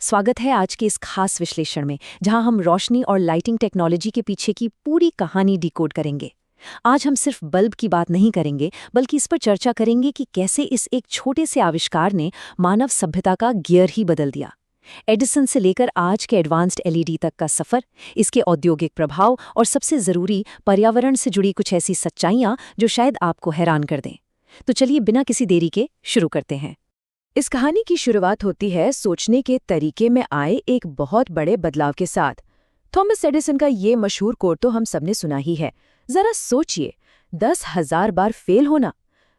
स्वागत है आज के इस खास विश्लेषण में, जहां हम रोशनी और लाइटिंग टेक्नोलॉजी के पीछे की पूरी कहानी डिकोड करेंगे। आज हम सिर्फ बल्ब की बात नहीं करेंगे, बल्कि इस पर चर्चा करेंगे कि कैसे इस एक छोटे से आविष्कार ने मानव सभ्यता का गियर ही बदल दिया। एडिसन से लेकर आज के एडवांस्ड एलईडी तक का सफर, इसके औद्योगिक प्रभाव और सबसे जरूरी पर्यावरण से जुड़ी कुछ ऐसी सच्चाइयां जो शायद आपको हैरान कर दें। तो चलिए बिना किसी देरी के शुरू करते हैं। इस कहानी की शुरुआत होती है सोचने के तरीके में आए एक बहुत बड़े बदलाव के साथ। थॉमस एडिसन का ये मशहूर कोट तो हम सबने सुना ही है। जरा सोचिए, 10,000 बार फेल होना,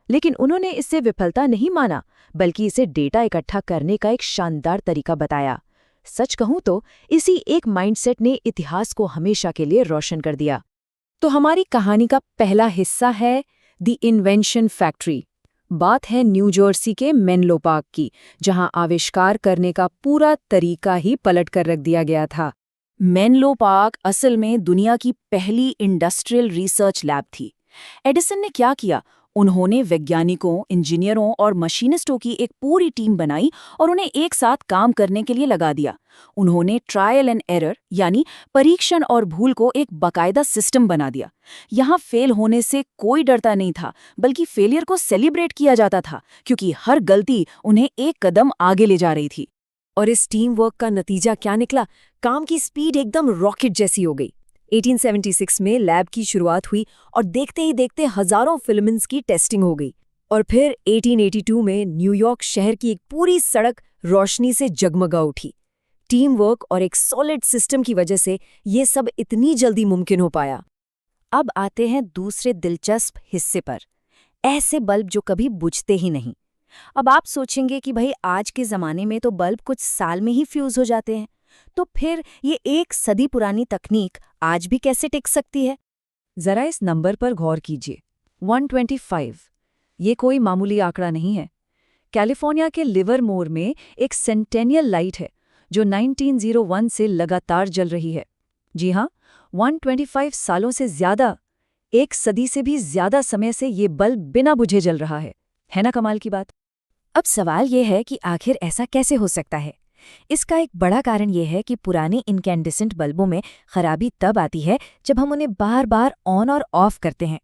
लेकिन उन्होंने इससे विफलता नहीं माना, बल्कि इसे डेटा इकट्ठा करने का एक शानदार तरीका बताया। सच कहूं तो इसी एक माइंडसेट ने इतिहास को हमेशा के लिए रोशन कर दिया। तो हमारी कहानी का पहला हिस्सा है द इन्वेंशन फैक्ट्री। बात है न्यू जर्सी के मेनलो पार्क की, जहां आविष्कार करने का पूरा तरीका ही पलट कर रख दिया गया था। मेनलो पार्क असल में दुनिया की पहली इंडस्ट्रियल रिसर्च लैब थी। एडिसन ने क्या किया? उन्होंने वैज्ञानिकों, इंजीनियरों और मशीनिस्टों की एक पूरी टीम बनाई और उन्हें एक साथ काम करने के लिए लगा दिया। उन्होंने ट्रायल एंड एरर यानी परीक्षण और भूल को एक बाकायदा सिस्टम बना दिया। यहाँ फेल होने से कोई डरता नहीं था, बल्कि फेलियर को सेलिब्रेट किया जाता था, क्योंकि हर गलती उन्हें एक कदम आगे ले जा रही थी। और इस टीम वर्क का नतीजा क्या निकला? काम की स्पीड एकदम रॉकेट जैसी हो गई। 1876 में लैब की शुरुआत हुई और देखते ही देखते हजारों फिलामेंट्स की टेस्टिंग हो गई। और फिर 1882 में न्यूयॉर्क शहर की एक पूरी सड़क रोशनी से जगमगा उठी। टीम वर्क और एक सॉलिड सिस्टम की वजह से ये सब इतनी जल्दी मुमकिन हो पाया। अब आते हैं दूसरे दिलचस्प हिस्से पर, ऐसे बल्ब जो कभी बुझते ही नहीं। अब आप सोचेंगे कि भाई आज के ज़माने में तो बल्ब कुछ साल में ही फ्यूज हो जाते हैं, तो फिर ये एक सदी पुरानी तकनीक आज भी कैसे टिक सकती है? जरा इस नंबर पर गौर कीजिए, 125। ये कोई मामूली आंकड़ा नहीं है। कैलिफोर्निया के लिवरमोर में एक सेंटेनियल लाइट है जो 1901 से लगातार जल रही है। जी हाँ, 125 सालों से ज्यादा, एक सदी से भी ज्यादा समय से ये बल्ब बिना बुझे जल रहा है ना कमाल की बात? अब सवाल ये है कि आखिर ऐसा कैसे हो सकता है? इसका एक बड़ा कारण यह है कि पुराने इनकैंडेसेंट बल्बों में खराबी तब आती है जब हम उन्हें बार बार ऑन और ऑफ करते हैं।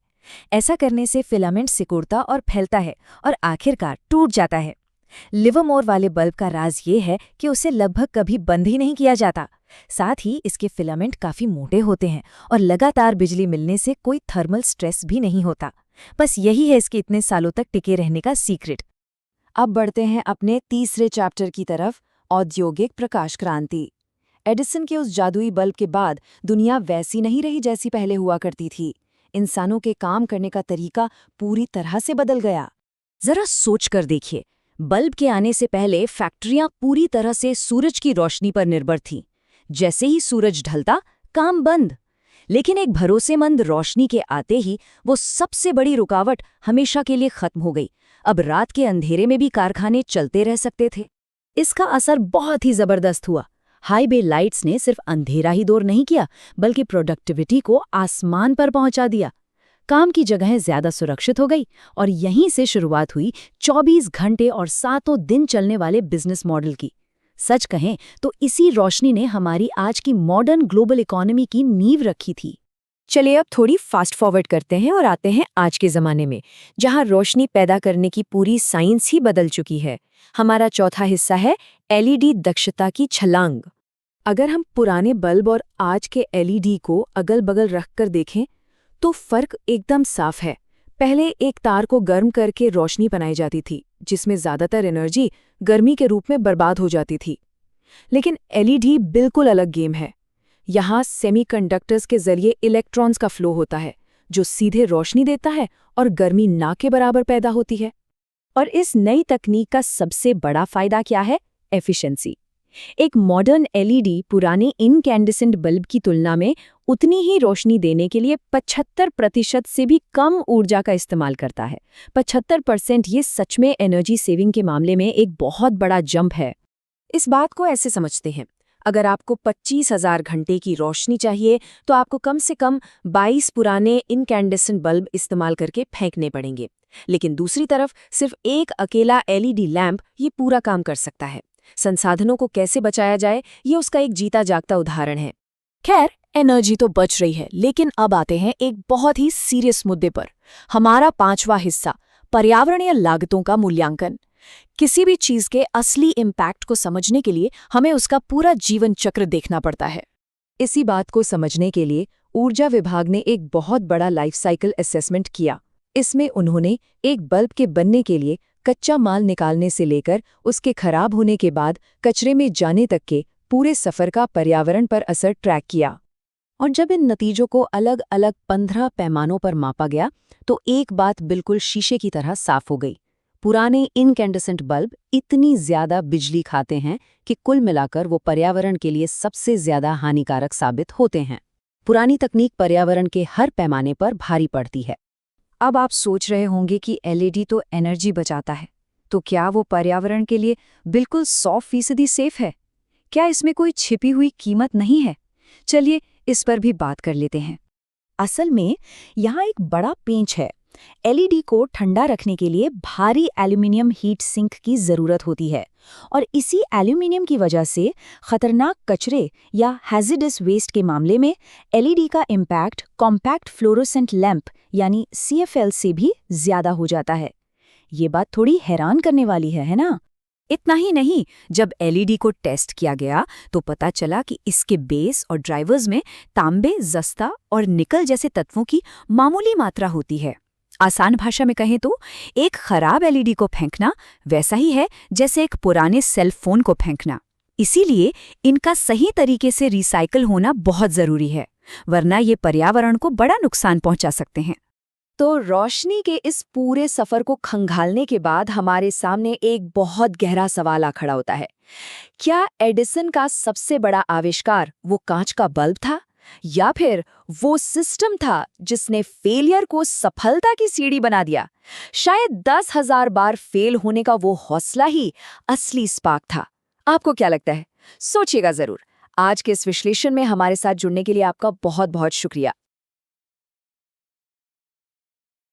ऐसा करने से फिलामेंट सिकुड़ता और फैलता है और आखिरकार टूट जाता है। लिवरमोर वाले बल्ब का राज ये है कि उसे लगभग कभी बंद ही नहीं किया जाता। साथ ही इसके फिलामेंट काफी मोटे होते हैं और लगातार बिजली मिलने से कोई थर्मल स्ट्रेस भी नहीं होता। बस यही है इसके इतने सालों तक टिके रहने का सीक्रेट। अब बढ़ते हैं अपने तीसरे चैप्टर की तरफ, औद्योगिक प्रकाश क्रांति। एडिसन के उस जादुई बल्ब के बाद दुनिया वैसी नहीं रही जैसी पहले हुआ करती थी। इंसानों के काम करने का तरीका पूरी तरह से बदल गया। जरा सोच कर देखिए, बल्ब के आने से पहले फैक्ट्रियां पूरी तरह से सूरज की रोशनी पर निर्भर थीं। जैसे ही सूरज ढलता, काम बंद। लेकिन एक भरोसेमंद रोशनी के आते ही वो सबसे बड़ी रुकावट हमेशा के लिए खत्म हो गई। अब रात के अंधेरे में भी कारखाने चलते रह सकते थे। इसका असर बहुत ही जबरदस्त हुआ। हाई बे लाइट्स ने सिर्फ अंधेरा ही दूर नहीं किया, बल्कि प्रोडक्टिविटी को आसमान पर पहुंचा दिया। काम की जगहें ज्यादा सुरक्षित हो गई और यहीं से शुरुआत हुई 24 घंटे और 7 दिन चलने वाले बिजनेस मॉडल की। सच कहें तो इसी रोशनी ने हमारी आज की मॉडर्न ग्लोबल इकोनॉमी की नींव रखी थी। चलिए अब थोड़ी फास्ट फॉरवर्ड करते हैं और आते हैं आज के ज़माने में, जहां रोशनी पैदा करने की पूरी साइंस ही बदल चुकी है। हमारा चौथा हिस्सा है एलईडी दक्षता की छलांग। अगर हम पुराने बल्ब और आज के एलईडी को अगल बगल रखकर देखें तो फर्क एकदम साफ है। पहले एक तार को गर्म करके रोशनी बनाई जाती थी, जिसमें ज्यादातर एनर्जी गर्मी के रूप में बर्बाद हो जाती थी। लेकिन एलईडी बिल्कुल अलग गेम है। यहाँ सेमीकंडक्टर्स के जरिए इलेक्ट्रॉन्स का फ्लो होता है, जो सीधे रोशनी देता है और गर्मी ना के बराबर पैदा होती है। और इस नई तकनीक का सबसे बड़ा फायदा क्या है? एफिशिएंसी। एक मॉडर्न एलईडी पुराने इनकैंडेसेंट बल्ब की तुलना में उतनी ही रोशनी देने के लिए 75% से भी कम ऊर्जा का इस्तेमाल करता है। 75%, ये सच में एनर्जी सेविंग के मामले में एक बहुत बड़ा जंप है। इस बात को ऐसे समझते हैं, अगर आपको 25,000 घंटे की रोशनी चाहिए तो आपको कम से कम 22 पुराने इनकैंडेसेंट बल्ब इस्तेमाल करके फेंकने पड़ेंगे। लेकिन दूसरी तरफ सिर्फ एक अकेला एलईडी लैंप ये पूरा काम कर सकता है। संसाधनों को कैसे बचाया जाए, ये उसका एक जीता जागता उदाहरण है। खैर, एनर्जी तो बच रही है, लेकिन अब आते हैं एक बहुत ही सीरियस मुद्दे पर। हमारा 5वां हिस्सा, पर्यावरणीय लागतों का मूल्यांकन। किसी भी चीज के असली इम्पैक्ट को समझने के लिए हमें उसका पूरा जीवन चक्र देखना पड़ता है। इसी बात को समझने के लिए ऊर्जा विभाग ने एक बहुत बड़ा लाइफ साइकिल असेसमेंट किया। इसमें उन्होंने एक बल्ब के बनने के लिए कच्चा माल निकालने से लेकर उसके खराब होने के बाद कचरे में जाने तक के पूरे सफर का पर्यावरण पर असर ट्रैक किया। और जब इन नतीजों को अलग अलग 15 पैमानों पर मापा गया तो एक बात बिल्कुल शीशे की तरह साफ हो गई। पुराने इनकैंडेसेंट बल्ब इतनी ज्यादा बिजली खाते हैं कि कुल मिलाकर वो पर्यावरण के लिए सबसे ज्यादा हानिकारक साबित होते हैं। पुरानी तकनीक पर्यावरण के हर पैमाने पर भारी पड़ती है। अब आप सोच रहे होंगे कि एलईडी तो एनर्जी बचाता है, तो क्या वो पर्यावरण के लिए बिल्कुल 100% सेफ है? क्या इसमें कोई छिपी हुई कीमत नहीं है? चलिए इस पर भी बात कर लेते हैं। असल में यहाँ एक बड़ा पेंच है। एलईडी को ठंडा रखने के लिए भारी एल्यूमिनियम हीट सिंक की जरूरत होती है, और इसी एल्यूमिनियम की वजह से खतरनाक कचरे या हैजिडस वेस्ट के मामले में एलईडी का इम्पैक्ट कॉम्पैक्ट फ्लोरोसेंट लैंप यानी CFL से भी ज्यादा हो जाता है। ये बात थोड़ी हैरान करने वाली है ना? इतना ही नहीं, जब एलईडी को टेस्ट किया गया तो पता चला कि इसके बेस और ड्राइवर्स में तांबे, जस्ता और निकल जैसे तत्वों की मामूली मात्रा होती है। आसान भाषा में कहें तो एक खराब एलईडी को फेंकना वैसा ही है जैसे एक पुराने सेल फोन को फेंकना। इसीलिए इनका सही तरीके से रिसाइकल होना बहुत जरूरी है, वरना ये पर्यावरण को बड़ा नुकसान पहुंचा सकते हैं। तो रोशनी के इस पूरे सफर को खंगालने के बाद हमारे सामने एक बहुत गहरा सवाल आ खड़ा होता है। क्या एडिसन का सबसे बड़ा आविष्कार वो कांच का बल्ब था, या फिर वो सिस्टम था जिसने फेलियर को सफलता की सीढ़ी बना दिया? शायद 10,000 बार फेल होने का वो हौसला ही असली स्पार्क था। आपको क्या लगता है? सोचिएगा जरूर। आज के इस विश्लेषण में हमारे साथ जुड़ने के लिए आपका बहुत बहुत शुक्रिया।